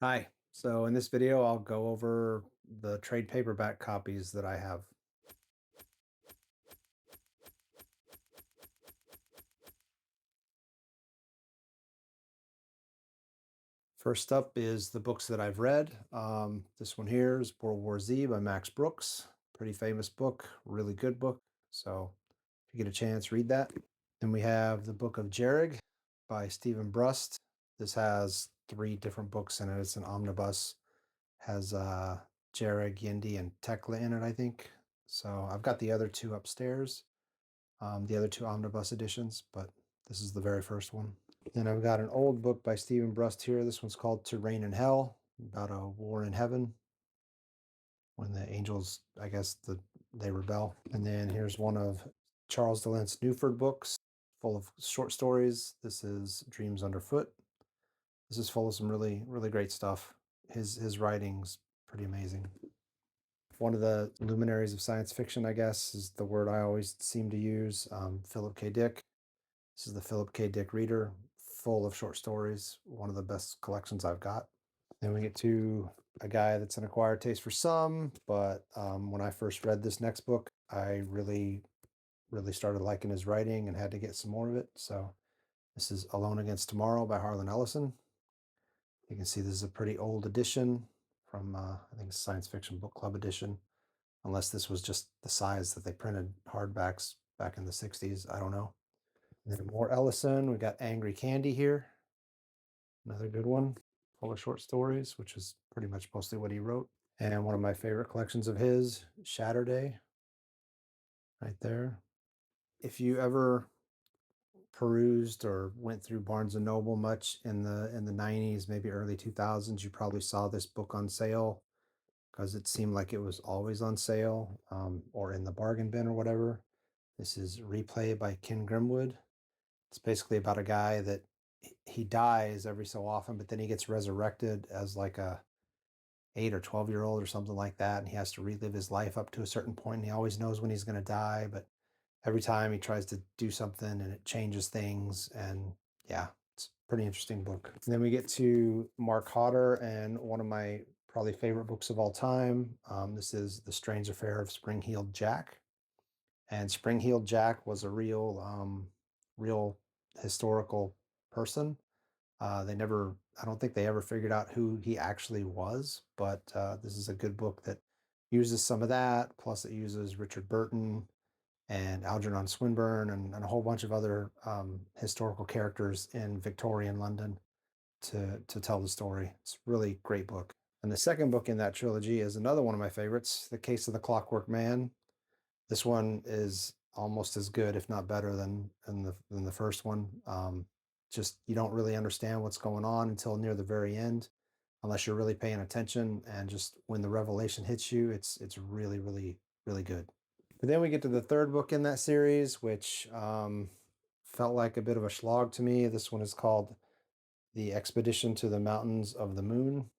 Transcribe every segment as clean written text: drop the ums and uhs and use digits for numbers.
Hi. So in this video, I'll go over the trade paperback copies that I have. First up is the books that I've read. This one here is World War Z by Max Brooks. Pretty famous book, really good book. So if you get a chance, read that. Then we have the Book of Jerrig by Stephen Brust. This has 3 different books in it. It's an omnibus. Has Jerrig, Yindi, and Tekla in it, I think. So I've got the other 2 upstairs. The other 2 omnibus editions, but this is the very first one. And I've got an old book by Stephen Brust here. This one's called To Reign in Hell, about a war in heaven when the angels, I guess, they rebel. And then here's one of Charles DeLance Newford books, full of short stories. This is Dreams Underfoot. This is full of some really, really great stuff. His writing's pretty amazing. One of the luminaries of science fiction, I guess, is the word I always seem to use, Philip K. Dick. This is the Philip K. Dick Reader, full of short stories, one of the best collections I've got. Then we get to a guy that's an acquired taste for some, but when I first read this next book, I really, really started liking his writing and had to get some more of it. So this is Alone Against Tomorrow by Harlan Ellison. You can see this is a pretty old edition from, I think, Science Fiction Book Club edition, unless this was just the size that they printed hardbacks back in the 60s. I don't know. And then more Ellison. We got Angry Candy here. Another good one, full of short stories, which is pretty much mostly what he wrote. And one of my favorite collections of his, Shatterday, right there. If you ever perused or went through Barnes and Noble much in the 90s, maybe early 2000s, you probably saw this book on sale because it seemed like it was always on sale, or in the bargain bin or whatever. This is Replay by Ken Grimwood. It's basically about a guy that he dies every so often, but then he gets resurrected as like a 8 or 12-year-old or something like that, and he has to relive his life up to a certain point, and he always knows when he's going to die, but every time he tries to do something and it changes things. And yeah, it's a pretty interesting book. And then we get to Mark Hodder and one of my probably favorite books of all time. This is The Strange Affair of Spring-Heeled Jack. And Spring-Heeled Jack was a real historical person. I don't think they ever figured out who he actually was, but this is a good book that uses some of that. Plus, it uses Richard Burton and Algernon Swinburne and a whole bunch of other historical characters in Victorian London to tell the story. It's a really great book. And the second book in that trilogy is another one of my favorites, The Case of the Clockwork Man. This one is almost as good, if not better, than the first one. Just you don't really understand what's going on until near the very end, unless you're really paying attention. And just when the revelation hits you, it's really, really, really good. But then we get to the third book in that series, which felt like a bit of a slog to me. This one is called The Expedition to the Mountains of the Moon.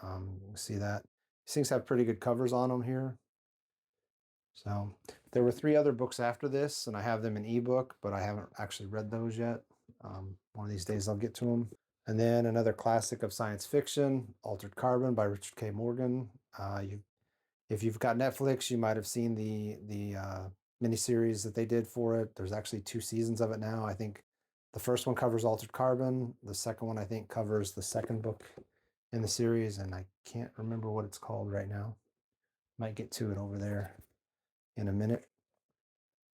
You can see that. These things have pretty good covers on them here. So there were 3 other books after this, and I have them in ebook, but I haven't actually read those yet. One of these days I'll get to them. And then another classic of science fiction, Altered Carbon by Richard K. Morgan. If you've got Netflix, you might have seen the miniseries that they did for it. There's actually 2 seasons of it now. I think the first one covers Altered Carbon. The second one, I think, covers the second book in the series, and I can't remember what it's called right now. Might get to it over there in a minute.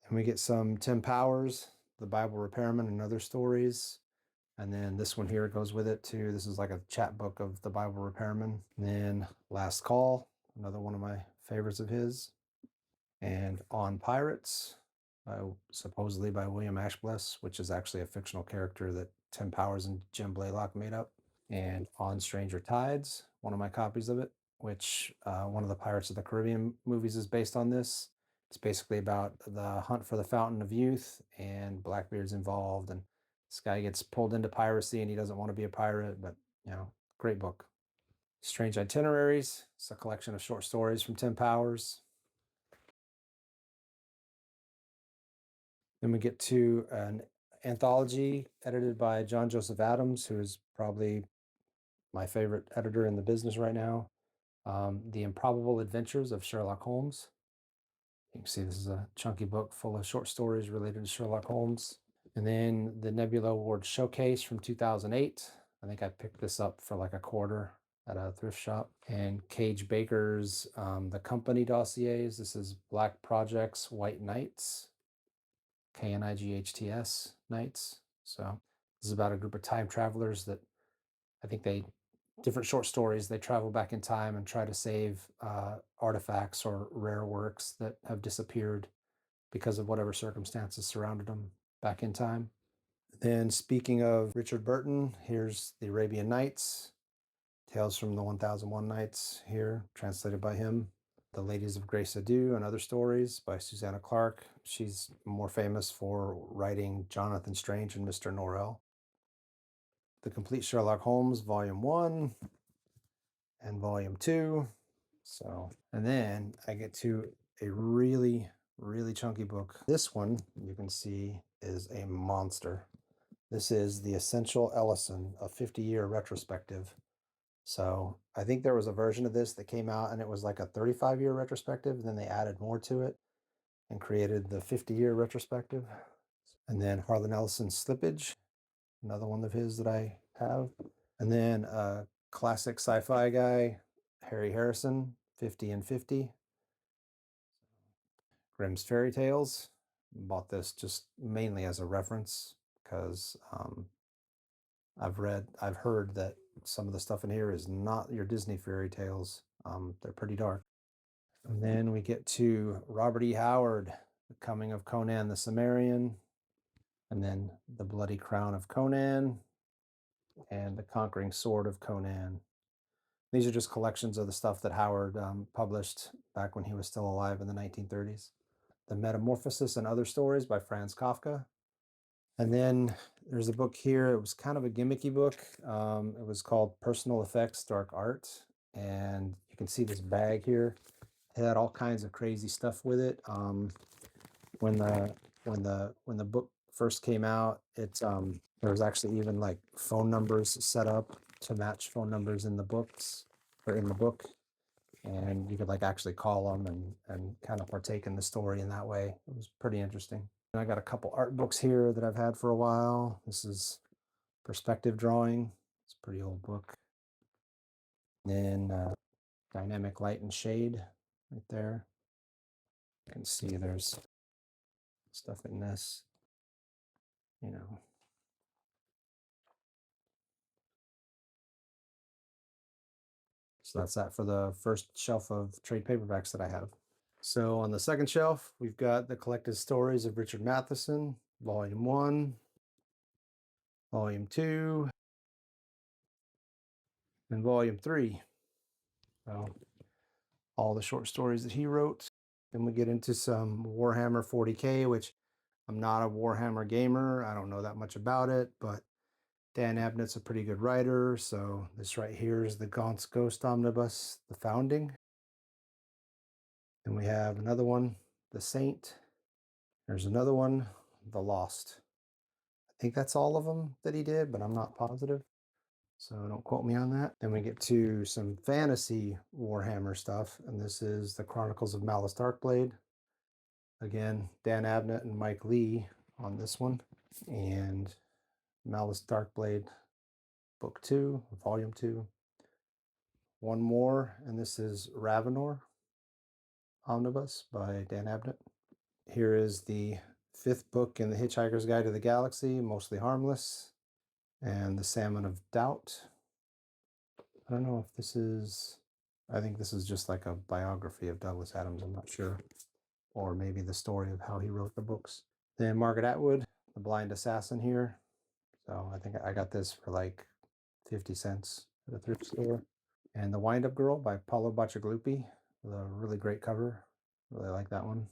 And we get some Tim Powers, The Bible Repairman, and Other Stories. And then this one here goes with it too. This is like a chapbook of The Bible Repairman. And then Last Call, another one of my favorites of his. And On Pirates, supposedly by William Ashbless, which is actually a fictional character that Tim Powers and Jim Blaylock made up. And On Stranger Tides, one of my copies of it, which one of the Pirates of the Caribbean movies is based on this. It's basically about the hunt for the Fountain of Youth, and Blackbeard's involved, and this guy gets pulled into piracy and he doesn't want to be a pirate, but great book. Strange Itineraries, it's a collection of short stories from Tim Powers. Then we get to an anthology edited by John Joseph Adams, who is probably my favorite editor in the business right now. The Improbable Adventures of Sherlock Holmes. You can see this is a chunky book full of short stories related to Sherlock Holmes. And then the Nebula Award Showcase from 2008. I think I picked this up for like a quarter at a thrift shop. And Cage Baker's The Company Dossiers. This is Black Projects, White Knights. Knights, Knights. So this is about a group of time travelers that I think different short stories, they travel back in time and try to save artifacts or rare works that have disappeared because of whatever circumstances surrounded them back in time. Then speaking of Richard Burton, here's The Arabian Nights, Tales from the 1001 Nights here, translated by him. The Ladies of Grey Sadu and Other Stories by Susanna Clarke. She's more famous for writing Jonathan Strange and Mr. Norrell. The Complete Sherlock Holmes, Volume 1 and Volume 2. So, and then I get to a really, really chunky book. This one, you can see, is a monster. This is The Essential Ellison, a 50-year retrospective. So I think there was a version of this that came out and it was like a 35-year retrospective. Then they added more to it and created the 50-year retrospective. And then Harlan Ellison Slippage, another one of his that I have. And then a classic sci-fi guy, Harry Harrison, 50 and 50. Grimm's Fairy Tales. Bought this just mainly as a reference because I've heard that some of the stuff in here is not your Disney fairy tales. They're pretty dark. And then we get to Robert E. Howard, The Coming of Conan the Cimmerian, and then The Bloody Crown of Conan, and The Conquering Sword of Conan. These are just collections of the stuff that Howard published back when he was still alive in the 1930s. The Metamorphosis and Other Stories by Franz Kafka. And then there's a book here. It was kind of a gimmicky book. It was called Personal Effects, Dark Art. And you can see this bag here. It had all kinds of crazy stuff with it. When the book first came out, there was actually even like phone numbers set up to match phone numbers in the books or in the book. And you could like actually call them and kind of partake in the story in that way. It was pretty interesting. And I got a couple art books here that I've had for a while. This is Perspective Drawing. It's a pretty old book. Then Dynamic Light and Shade right there. You can see there's stuff in this, you know. So that's that for the first shelf of trade paperbacks that I have. So on the second shelf, we've got The Collected Stories of Richard Matheson, Volume 1, Volume 2, and Volume 3. So all the short stories that he wrote. Then we get into some Warhammer 40K, which I'm not a Warhammer gamer. I don't know that much about it, but Dan Abnett's a pretty good writer. So this right here is the Gaunt's Ghost Omnibus, The Founding. And we have another one, The Saint. There's another one, The Lost. I think that's all of them that he did, but I'm not positive. So don't quote me on that. Then we get to some fantasy Warhammer stuff. And this is The Chronicles of Malice Darkblade. Again, Dan Abnett and Mike Lee on this one. And Malice Darkblade, Book 2, Volume 2. One more, and this is Ravenor Omnibus by Dan Abnett. Here is the 5th book in the Hitchhiker's Guide to the Galaxy, Mostly Harmless, and The Salmon of Doubt. I don't know if this is, I think this is just like a biography of Douglas Adams, I'm not sure. Or maybe the story of how he wrote the books. Then Margaret Atwood, The Blind Assassin here. So I think I got this for like 50 cents at a thrift store. And The Wind-Up Girl by Paolo Bacigalupi with a really great cover. Really like that one.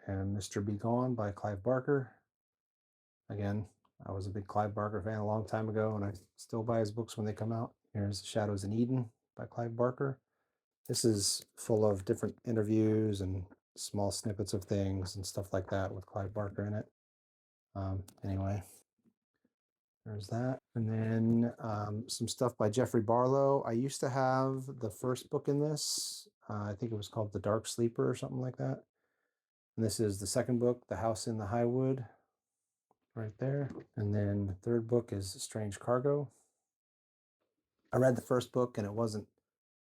And Mr. Be Gone by Clive Barker. Again, I was a big Clive Barker fan a long time ago, and I still buy his books when they come out. Here's Shadows in Eden by Clive Barker. This is full of different interviews and small snippets of things and stuff like that with Clive Barker in it. Anyway, there's that. And then some stuff by Jeffrey Barlow. I used to have the first book in this. I think it was called The Dark Sleeper or something like that. And this is the second book, The House in the High Wood, right there. And then the third book is Strange Cargo. I read the first book and it wasn't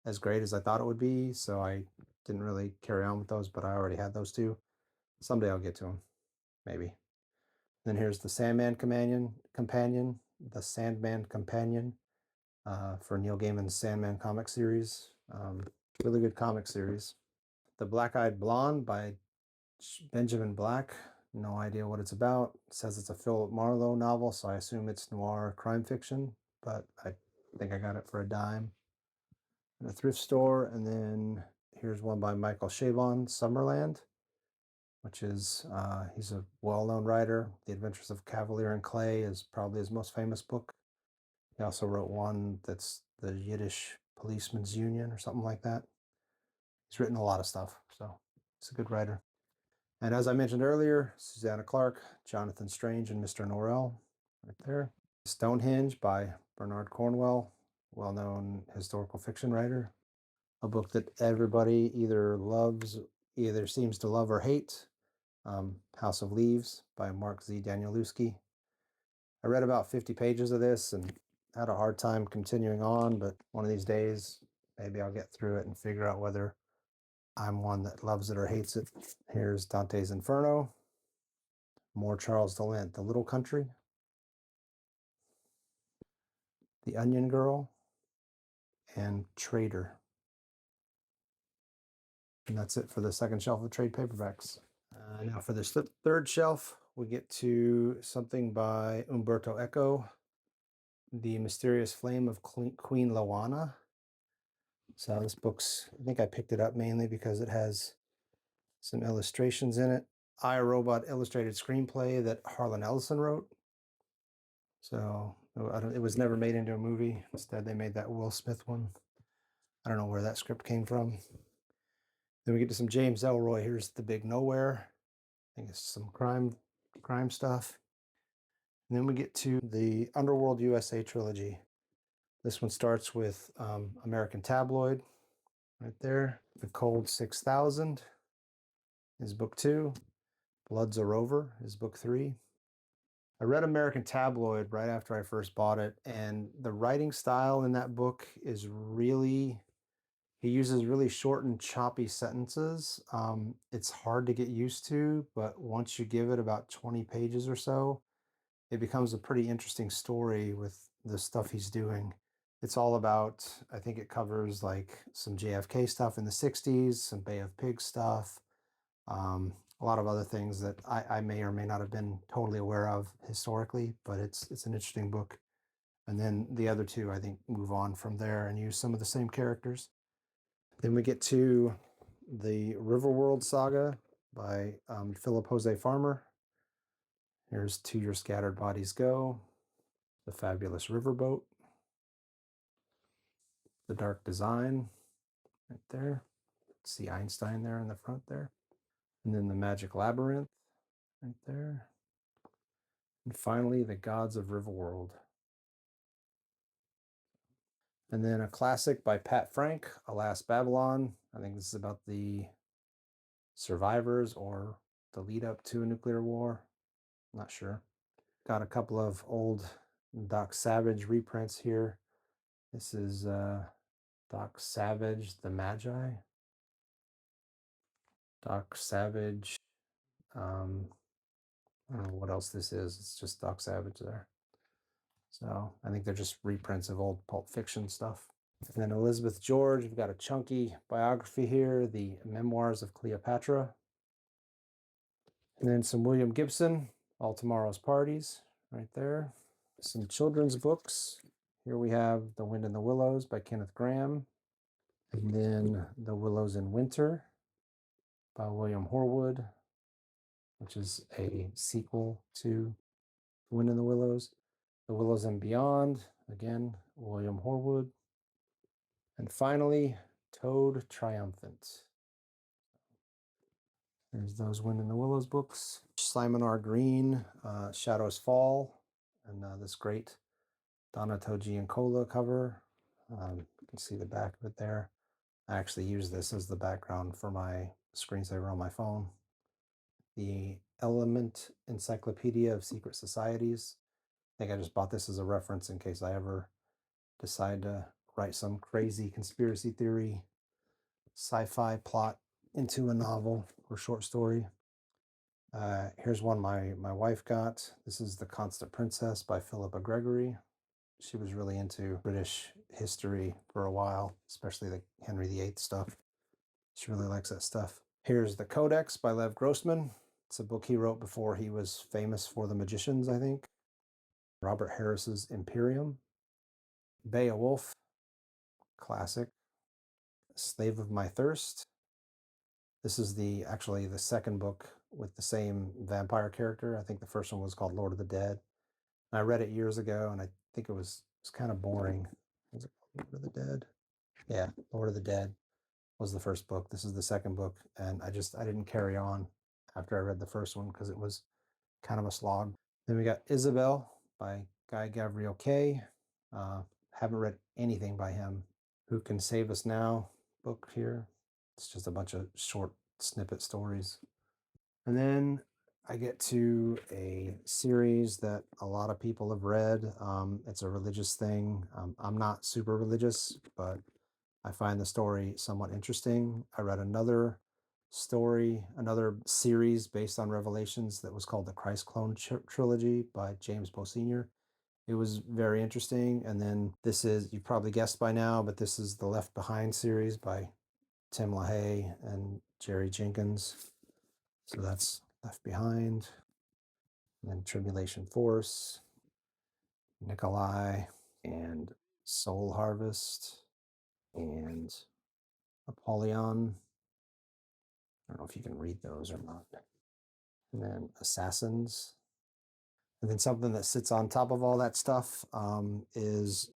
as great as I thought it would be, so I didn't really carry on with those, but I already had those two. Someday I'll get to them, maybe. Then here's the Sandman Companion, the Sandman Companion for Neil Gaiman's Sandman comic series. Really good comic series. The Black-Eyed Blonde by Benjamin Black. No idea what it's about. It says it's a Philip Marlowe novel, so I assume it's noir crime fiction, but I think I got it for a dime in a thrift store. And then here's one by Michael Chabon, Summerland, which is, he's a well-known writer. The Adventures of Cavalier and Clay is probably his most famous book. He also wrote one that's the Yiddish Policeman's Union or something like that. He's written a lot of stuff, so he's a good writer. And as I mentioned earlier, Susanna Clarke, Jonathan Strange, and Mr. Norrell, right there. Stonehenge by Bernard Cornwell, well-known historical fiction writer. A book that everybody either seems to love or hate. House of Leaves by Mark Z. Danielewski. I read about 50 pages of this and had a hard time continuing on, but one of these days, maybe I'll get through it and figure out whether I'm one that loves it or hates it. Here's Dante's Inferno. More Charles Dellent, The Little Country. The Onion Girl. And Trader. And that's it for the second shelf of trade paperbacks. Now for this third shelf, we get to something by Umberto Eco, The Mysterious Flame of Queen Loana. So this book's, I think I picked it up mainly because it has some illustrations in it. I, Robot illustrated screenplay that Harlan Ellison wrote. So it was never made into a movie. Instead, they made that Will Smith one. I don't know where that script came from. Then we get to some James Ellroy. Here's The Big Nowhere. I think it's some crime stuff. And then we get to the Underworld USA trilogy. This one starts with American Tabloid, right there. The Cold 6000 is book 2. Blood's a Rover is book 3. I read American Tabloid right after I first bought it, and the writing style in that book is really, he uses really short and choppy sentences. It's hard to get used to, but once you give it about 20 pages or so, it becomes a pretty interesting story with the stuff he's doing. It's all about, I think it covers like some JFK stuff in the 60s, some Bay of Pigs stuff, a lot of other things that I may or may not have been totally aware of historically, but it's an interesting book. And then the other two, I think, move on from there and use some of the same characters. Then we get to the Riverworld saga by Philip Jose Farmer. Here's To Your Scattered Bodies Go, The Fabulous Riverboat, The Dark Design, right there. See Einstein there in the front there. And then The Magic Labyrinth, right there. And finally, The Gods of Riverworld. And then a classic by Pat Frank, Alas Babylon. I think this is about the survivors or the lead up to a nuclear war. Not sure. Got a couple of old Doc Savage reprints here. This is Doc Savage, The Magi. Doc Savage. I don't know what else this is. It's just Doc Savage there. So I think they're just reprints of old Pulp Fiction stuff. And then Elizabeth George, we've got a chunky biography here, The Memoirs of Cleopatra. And then some William Gibson, All Tomorrow's Parties, right there. Some children's books. Here we have The Wind and the Willows by Kenneth Grahame. And then The Willows in Winter by William Horwood, which is a sequel to The Wind and the Willows. The Willows and Beyond, again, William Horwood. And finally, Toad Triumphant. There's those Wind in the Willows books. Simon R. Green, Shadows Fall, and this great Donato Giancola cover. You can see the back of it there. I actually use this as the background for my screensaver on my phone. The Element Encyclopedia of Secret Societies. I think I just bought this as a reference in case I ever decide to write some crazy conspiracy theory sci-fi plot into a novel or short story. Here's one my wife got. This is The Constant Princess by Philippa Gregory. She was really into British history for a while, especially the Henry VIII stuff. She really likes that stuff. Here's The Codex by Lev Grossman. It's a book he wrote before he was famous for The Magicians, I think. Robert Harris's Imperium. Beowulf, classic. Slave of My Thirst. This is actually the second book with the same vampire character. I think the first one was called Lord of the Dead. I read it years ago, and I think it was kind of boring. Was it called Lord of the Dead? Yeah, Lord of the Dead was the first book. This is the second book, and I didn't carry on after I read the first one because it was kind of a slog. Then we got Isabel by Guy Gavriel Kay. Haven't read anything by him. Who Can Save Us Now book here. It's just a bunch of short snippet stories. And then I get to a series that a lot of people have read. It's a religious thing. I'm not super religious, but I find the story somewhat interesting. I read another series based on Revelations that was called the Christ Clone Trilogy by James Bo Sr. It was very interesting. And then this is, you probably guessed by now, but this is the Left Behind series by Tim LaHaye and Jerry Jenkins. So that's Left Behind. And then Tribulation Force, Nikolai, and Soul Harvest, and Apollyon. I don't know if you can read those or not. And then Assassins. And then something that sits on top of all that stuff is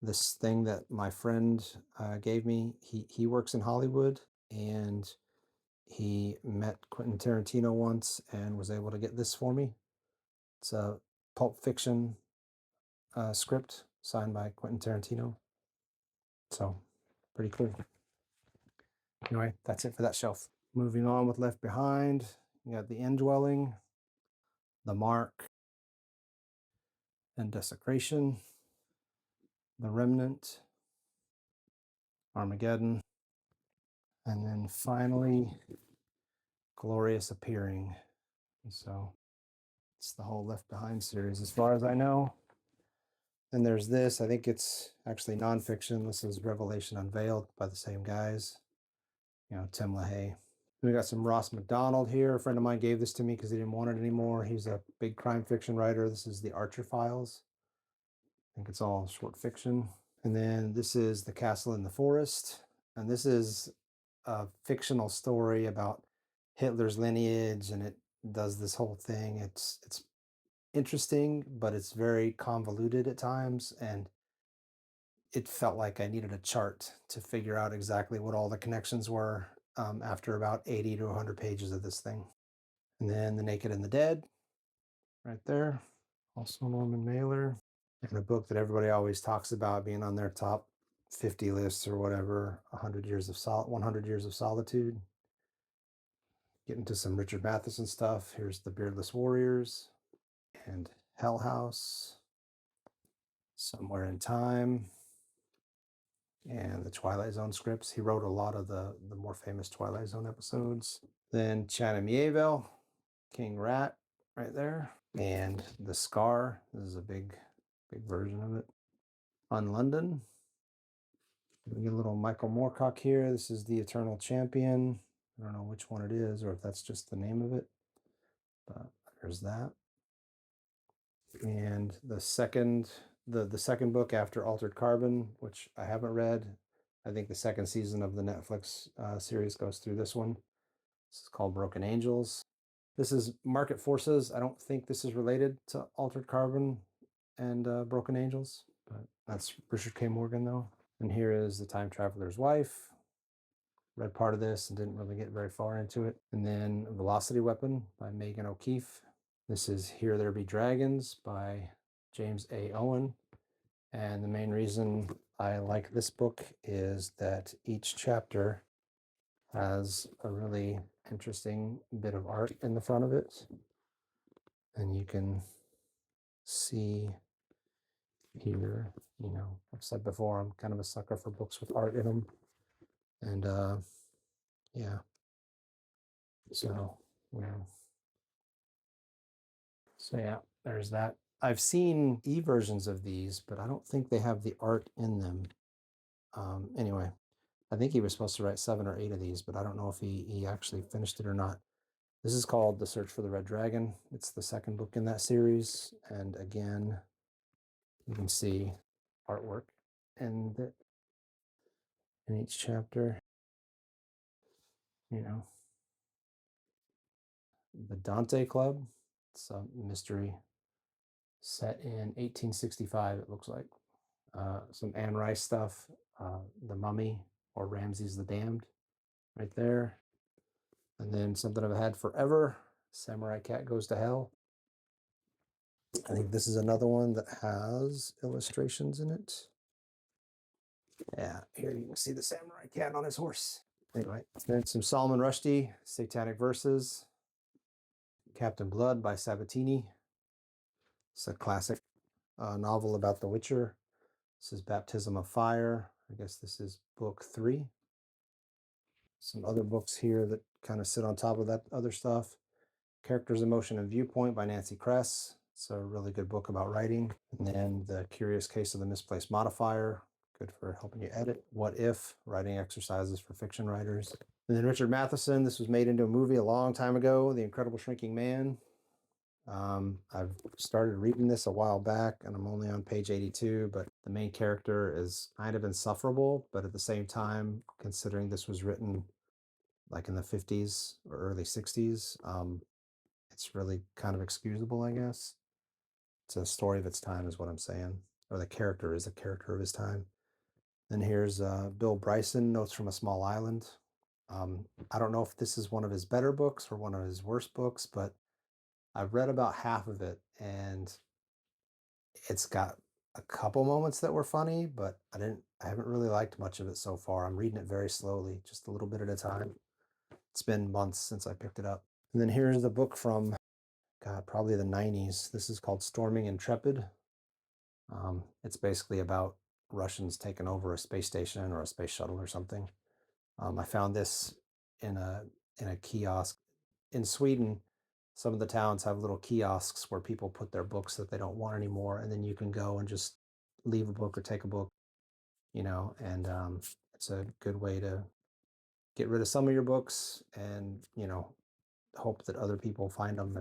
this thing that my friend gave me. He works in Hollywood, and he met Quentin Tarantino once and was able to get this for me. It's a Pulp Fiction script signed by Quentin Tarantino. So pretty cool. Anyway, that's it for that shelf. Moving on with Left Behind, you got The Indwelling, The Mark, and Desecration, The Remnant, Armageddon, and then finally Glorious Appearing. So it's the whole Left Behind series as far as I know. And there's this, I think it's actually nonfiction. This is Revelation Unveiled by the same guys, Tim LaHaye. We got some Ross MacDonald here. A friend of mine gave this to me because he didn't want it anymore. He's a big crime fiction writer. This is The Archer Files. I think it's all short fiction. And then this is The Castle in the Forest. And this is a fictional story about Hitler's lineage, and it does this whole thing. It's interesting, but it's very convoluted at times, and it felt like I needed a chart to figure out exactly what all the connections were after about 80 to 100 pages of this thing. And then The Naked and the Dead, right there. Also Norman Mailer. And a book that everybody always talks about being on their top 50 lists or whatever, 100 Years of Solitude. Getting to some Richard Matheson stuff. Here's The Beardless Warriors and Hell House, Somewhere in Time, and the Twilight Zone scripts. He wrote a lot of the more famous Twilight Zone episodes. Then China Miéville, King Rat, right there. And The Scar. This is a big version of it. On London. We get a little Michael Moorcock here. This is The Eternal Champion. I don't know which one it is or if that's just the name of it, but there's that. And the second book after Altered Carbon, which I haven't read. I think the second season of the Netflix series goes through this one. This is called Broken Angels. This is Market Forces. I don't think this is related to Altered Carbon and Broken Angels, but that's Richard K. Morgan though. And here is The Time Traveler's Wife. Read part of this and didn't really get very far into it. And then Velocity Weapon by Megan O'Keefe. This is Here There Be Dragons by James A. Owen. And the main reason I like this book is that each chapter has a really interesting bit of art in the front of it. And you can see here, you know, I've said before, I'm kind of a sucker for books with art in them. And yeah, so, yeah. So yeah, there's that. I've seen e-versions of these, but I don't think they have the art in them. Anyway, I think he was supposed to write 7 or 8 of these, but I don't know if he actually finished it or not. This is called The Search for the Red Dragon. It's the second book in that series. And again, you can see artwork in each chapter. You know, the Dante Club. It's a mystery set in 1865, it looks like. Some Anne Rice stuff, The Mummy or Ramses the Damned, right there. And then something I've had forever, Samurai Cat Goes to Hell. I think this is another one that has illustrations in it. Yeah, here you can see the samurai cat on his horse. Anyway, then some Solomon Rushdie, Satanic Verses, Captain Blood by Sabatini. It's a classic novel about The Witcher. This is Baptism of Fire. I guess this is book 3. Some other books here that kind of sit on top of that other stuff. Characters, Emotion, and Viewpoint by Nancy Kress. It's a really good book about writing. And then The Curious Case of the Misplaced Modifier. Good for helping you edit. What If? Writing exercises for fiction writers. And then Richard Matheson. This was made into a movie a long time ago. The Incredible Shrinking Man. I've started reading this a while back and I'm only on page 82, but the main character is kind of insufferable, but at the same time, considering this was written like in the 50s or early 60s, it's really kind of excusable, I guess. It's a story of its time is what I'm saying, or the character is a character of his time. Then here's Bill Bryson, Notes from a Small Island. I don't know if this is one of his better books or one of his worst books, but I've read about half of it and it's got a couple moments that were funny, but I haven't really liked much of it so far. I'm reading it very slowly, just a little bit at a time. It's been months since I picked it up. And then here's the book from, God, probably the 90s. This is called Storming Intrepid. It's basically about Russians taking over a space station or a space shuttle or something. I found this in a kiosk in Sweden. Some of the towns have little kiosks where people put their books that they don't want anymore, and then you can go and just leave a book or take a book, you know, and it's a good way to get rid of some of your books and, you know, hope that other people find them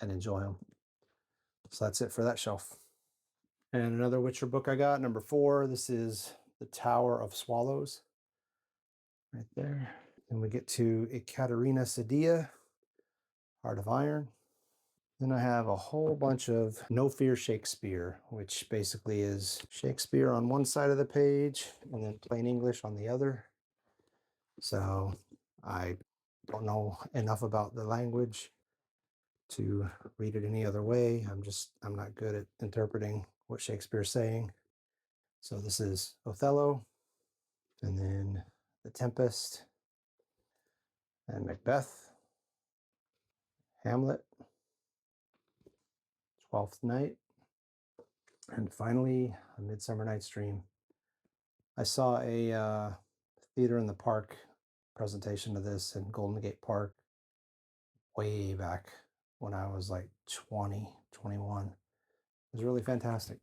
and enjoy them. So that's it for that shelf. And another Witcher book I got, number 4. This is The Tower of Swallows, right there. Then we get to Ekaterina Sadia, Heart of Iron. Then I have a whole bunch of No Fear Shakespeare, which basically is Shakespeare on one side of the page and then plain English on the other. So I don't know enough about the language to read it any other way. I'm not good at interpreting what Shakespeare's saying. So this is Othello, and then The Tempest, and Macbeth, Hamlet, Twelfth Night, and finally A Midsummer Night's Dream. I saw a Theater in the Park presentation of this in Golden Gate Park way back when I was like 20, 21. It was really fantastic.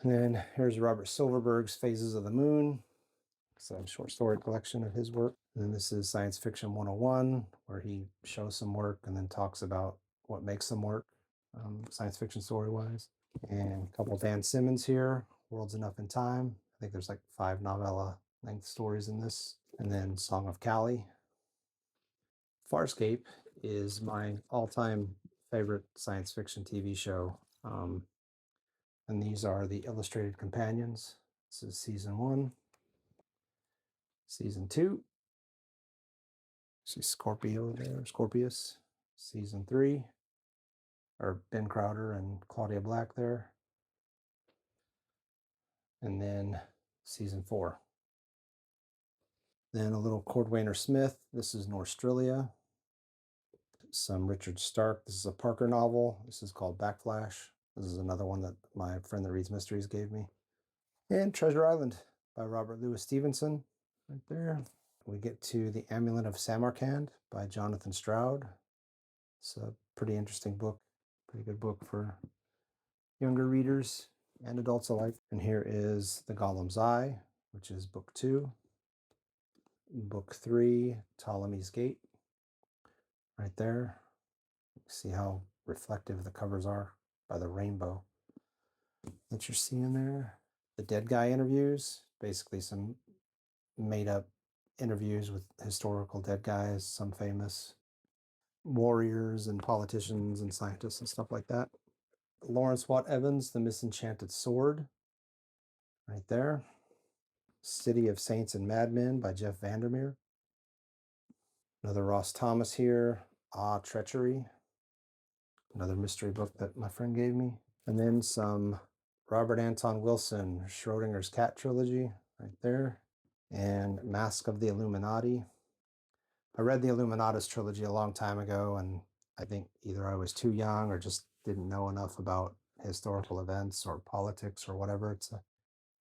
And then here's Robert Silverberg's Phases of the Moon. It's a short story collection of his work. And then this is Science Fiction 101, where he shows some work and then talks about what makes them work, science fiction story-wise. And a couple of Dan Simmons here, Worlds Enough in Time. I think there's like 5 novella length stories in this. And then Song of Cali. Farscape is my all-time favorite science fiction TV show. And these are the illustrated companions. This is season 1. Season 2. See Scorpio there, Scorpius. Season 3. Or Ben Crowder and Claudia Black there. and then season 4. Then a little Cordwainer Smith. This is Norstrilia. Some Richard Stark. This is a Parker novel. This is called Backflash. This is another one that my friend that reads mysteries gave me. And Treasure Island by Robert Louis Stevenson, right there. We get to The Amulet of Samarkand by Jonathan Stroud. It's a pretty interesting book, pretty good book for younger readers and adults alike. And here is The Golem's Eye, which is book 2. Book 3, Ptolemy's Gate, right there. See how reflective the covers are by the rainbow that you're seeing there. The Dead Guy interviews, basically some made up interviews with historical dead guys, some famous warriors and politicians and scientists and stuff like that. Lawrence Watt Evans, The Misenchanted Sword, right there. City of Saints and Madmen by Jeff Vandermeer. Another Ross Thomas here, Ah, Treachery. Another mystery book that my friend gave me. And then some Robert Anton Wilson, Schrodinger's Cat Trilogy, right there. And Mask of the Illuminati. I read the Illuminatus trilogy a long time ago, and I think either I was too young or just didn't know enough about historical events or politics or whatever to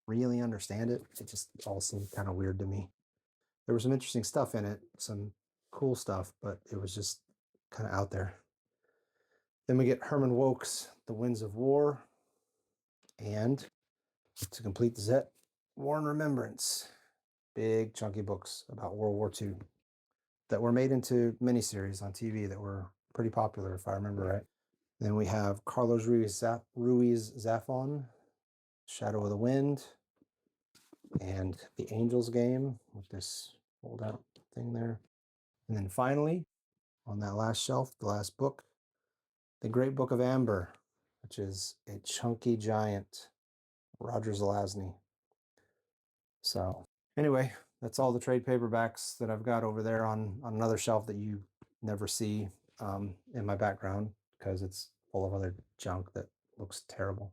really understand it. It just all seemed kind of weird to me. There was some interesting stuff in it, some cool stuff, but it was just kind of out there. Then we get Herman Wouk's The Winds of War, and to complete the set, War and Remembrance. Big chunky books about World War II that were made into miniseries on TV that were pretty popular, if I remember right. Then we have Carlos Ruiz Zafón, Shadow of the Wind, and The Angel's Game with this fold-out thing there. And then finally, on that last shelf, the last book, The Great Book of Amber, which is a chunky giant, Roger Zelazny. So anyway, that's all the trade paperbacks that I've got over there on another shelf that you never see in my background because it's full of other junk that looks terrible.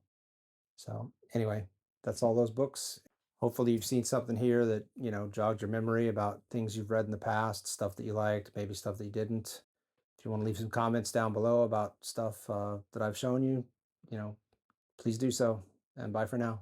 So anyway, that's all those books. Hopefully you've seen something here that, you know, jogged your memory about things you've read in the past, stuff that you liked, maybe stuff that you didn't. If you want to leave some comments down below about stuff that I've shown you, you know, please do so. And bye for now.